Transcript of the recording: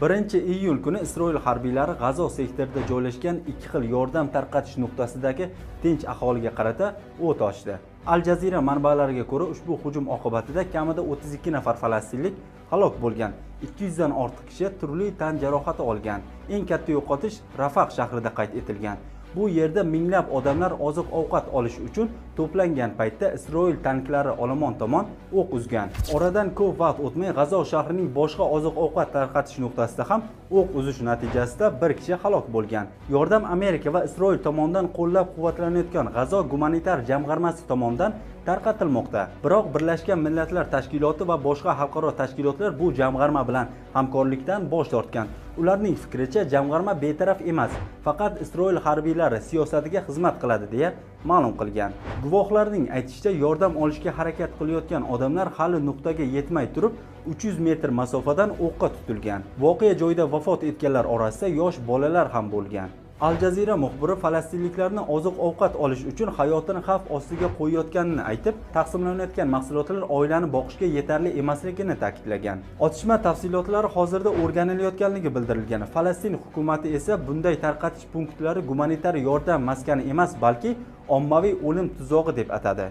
1-iyul kuni Isroil harbiylari G'azo sektorida joylashgan ikki xil yordam tarqatish nuqtasidagi tinch aholiga qarata o't ochdi. Al Jazeera manbalariga ko'ra, ushbu hujum oqibatida kamida 32 nafar falastinlik halok bo'lgan, 200 dan ortiq kishi turli tan jarohati olgan. Eng katta yo'qotish Rafah shahrida qayd etilgan. Bu yerda minglab odamlar oziq-ovqat olish uchun to'plangan paytda Isroil tanklari olomon tomon o'q uzgan. Oradan ko'p vaqt o'tmay G'azo shahrining boshqa oziq-ovqat tarqatish nuqtasida ham o'q uzish natijasida bir kishi halok bo'lgan. Yordam Amerika va Isroil tomonidan qo'llab-quvvatlanayotgan G'azo gumanitar jamg'armasi tomonidan tarqatilmoqda. Biroq Birlashgan Millatlar Tashkiloti va boshqa xalqaro tashkilotlar bu jamg'arma bilan hamkorlikdan bosh tortgan. Ularning fikricha, jamg'arma betaraf emas, faqat Isroil harbiylari siyosatiga xizmat qiladi deya ma'lum qilgan. Guvohlarning aytishicha, yordam olishga harakat qilayotgan odamlar hali nuqtaga yetmay turib 300 metr masofadan o'qqa tutilgan. Voqea joyida vafot etganlar orasida yosh bolalar ham bo'lgan. Al Jazeera muxbiri falastinliklarni oziq-ovqat olish uchun hayotini xavf ostiga qo'yayotganini aytib, taqsimlanayotgan mahsulotlar oilani boqishga yetarli emasligini ta'kidlagan. Otishma tafsilotlari hozirda o'rganilayotganligi bildirilgan. Falastin hukumati esa bunday tarqatish punktlari gumanitar yordam maskani emas, balki ommaviy o'lim tuzog'i deb atadi.